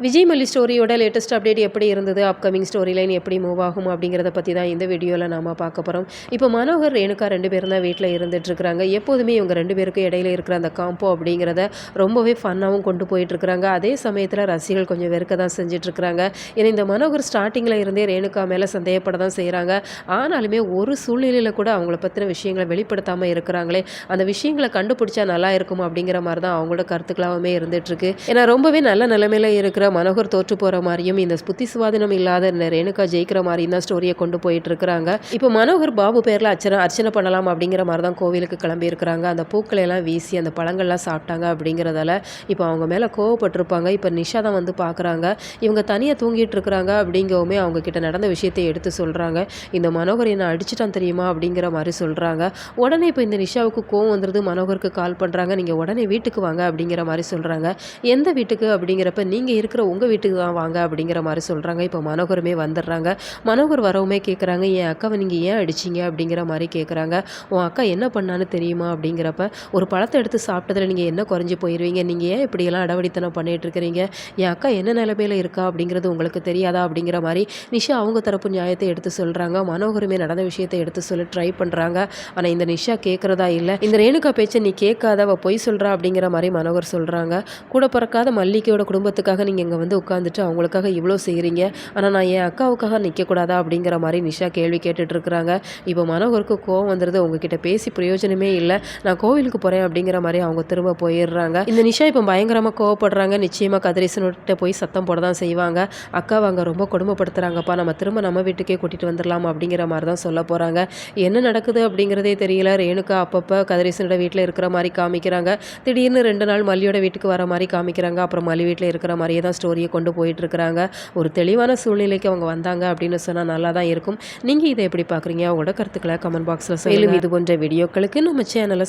விஜய் மல்லி ஸ்டோரியோட latest update எப்படி இருந்தது, அப்கமிங் ஸ்டோரி லைன் எப்படி மூவ் ஆகும் அப்படிங்கிறத பற்றி தான் இந்த வீடியோவில் நாம் பார்க்க போகிறோம். இப்போ மனோகர் ரேணுகா 2 பேரும் தான் வீட்டில் இருந்துகிட்ருக்குறாங்க. எப்போதுமே இவங்க 2 பேருக்கும் இடையில இருக்கிற அந்த காம்போ அப்படிங்கிறத ரொம்பவே ஃபன்னாகவும் கொண்டு போயிட்டுருக்குறாங்க. அதே சமயத்தில் ரசிகர்கள் கொஞ்சம் வெறுக்க தான் செஞ்சிட்ருக்குறாங்க. ஏன்னா இந்த மனோகர் ஸ்டார்டிங்கில் இருந்தே ரேணுகா மேலே சந்தேகப்பட தான் செய்கிறாங்க. ஆனாலுமே ஒரு சூழ்நிலையில் கூட அவங்கள பற்றின விஷயங்களை வெளிப்படுத்தாமல் இருக்கிறாங்களே, அந்த விஷயங்களை கண்டுபிடிச்சா நல்லா இருக்கும் அப்படிங்கிற மாதிரி தான் அவங்களோட கருத்துக்களாகவே இருந்துகிட்ருக்கு. ஏன்னா ரொம்பவே நல்ல நிலைமையில் இருக்கிற மனோகர் தோற்று போகிற மாதிரியும், இந்த புத்தி சுவாதீனம் இல்லாத ரேணுகா ஜெயிக்கிற மாதிரியும் தான் ஸ்டோரியை கொண்டு போயிட்டு இருக்கிறாங்க. இப்போ மனோகர் பாபு பேரில் அர்ச்சனை பண்ணலாம் அப்படிங்கிற மாதிரி தான் கோவிலுக்கு கிளம்பி இருக்கிறாங்க. அந்த பூக்களை எல்லாம் வீசி அந்த பழங்கள்லாம் சாப்பிட்டாங்க அப்படிங்கிறதால இப்போ அவங்க மேலே கோவப்பட்டிருப்பாங்க. இப்போ நிஷா தான் வந்து பார்க்குறாங்க. இவங்க தனியாக தூங்கிட்டு இருக்கிறாங்க அப்படிங்கவுமே அவங்க கிட்ட நடந்த விஷயத்தை எடுத்து சொல்கிறாங்க. இந்த மனோகர் என்ன அடிச்சிட்டான் தெரியுமா அப்படிங்கிற மாதிரி சொல்கிறாங்க. உடனே இப்போ இந்த நிஷாவுக்கு கோவம் வந்துடுது. மனோகருக்கு கால் பண்ணுறாங்க. நீங்கள் உடனே வீட்டுக்கு வாங்க அப்படிங்கிற மாதிரி சொல்கிறாங்க. எந்த வீட்டுக்கு அப்படிங்கிறப்ப நீங்கள் இருக்கிற உங்கள் வீட்டுக்கு தான் வாங்க அப்படிங்கிற மாதிரி சொல்கிறாங்க. இப்போ மனோகருமே வந்துடுறாங்க. மனோகர் வரவுமே கேட்குறாங்க, என் அக்காவை நீங்கள் ஏன் அடிச்சிங்க அப்படிங்கிற மாதிரி கேட்குறாங்க. உன் அக்கா என்ன பண்ணான்னு தெரியுமா அப்படிங்கிறப்ப, ஒரு பழத்தை எடுத்து சாப்பிட்டதில் நீங்கள் என்ன குறைஞ்சி போயிடுவீங்க, நீங்கள் ஏன் இப்படியெல்லாம் அடவடித்தனம் பண்ணிட்டு இருக்கிறீங்க, என் அக்கா என்ன நிலைமையில் இருக்கா அப்படிங்கிறது உங்களுக்கு தெரியாதா அப்படிங்கிற மாதிரி நிஷா அவங்க தரப்பு நியாயத்தை எடுத்து சொல்கிறாங்க. மனோகருமே நடந்த விஷயத்தை எடுத்து சொல்ல ட்ரை பண்ணுறாங்க. ஆனால் இந்த நிஷா கேட்குறதா இல்லை. இந்த ரேணுகா பேச்சை நீ கேட்காத, அவள் பொய் சொல்கிறா அப்படிங்கிற மாதிரி மனோகர் சொல்கிறாங்க. கூட பிறக்காத மல்லிகையோட குடும்பத்துக்காக நீங்கள் இங்கே வந்து உட்காந்துட்டு அவங்களுக்காக இவ்வளோ செய்கிறீங்க, ஆனால் நான் என் அக்காவுக்காக நிற்கக்கூடாதா அப்படிங்கிற மாதிரி நிஷா கேள்வி கேட்டுட்ருக்குறாங்க. இப்போ மனோகருக்கு கோவம் வந்துடுது. உங்ககிட்ட பேசி பிரயோஜனமே இல்லை, நான் கோவிலுக்கு போகிறேன் அப்படிங்கிற மாதிரி அவங்க திரும்ப போயிடுறாங்க. இந்த நிஷா இப்போ பயங்கரமாக கோவப்படுறாங்க. நிச்சயமாக கதிரேசன்கிட்ட போய் சத்தம் போட தான் செய்வாங்க. அக்காவை அங்கே ரொம்ப கொடுமைப்படுத்துகிறாங்கப்பா, நம்ம திரும்ப நம்ம வீட்டுக்கே கூட்டிகிட்டு வந்துடலாம் அப்படிங்கிற மாதிரி தான் சொல்ல போகிறாங்க. என்ன நடக்குது அப்படிங்கிறதே தெரியல. ரேணுகா அப்பப்போ கதிரேசனோட வீட்டில் இருக்கிற மாதிரி காமிக்கிறாங்க. திடீர்னு 2 நாள் மல்லியோட வீட்டுக்கு வர மாதிரி காமிக்கிறாங்க. அப்புறம் மல்லி வீட்டில் இருக்கிற மாதிரியே தான் ஸ்டோரியை கொண்டு போயிட்டுருக்குறாங்க. ஒரு தெளிவான சூழ்நிலைக்கு அவங்க வந்தாங்க அப்படின்னு சொன்னால் நல்லா தான் இருக்கும். நீங்கள் இதை எப்படி பார்க்குறீங்க? அவங்களோட கருத்துக்களை கமெண்ட் பாக்ஸில் சொல்லுங்கள். இது போன்ற வீடியோக்களுக்கு நம்ம சேனலை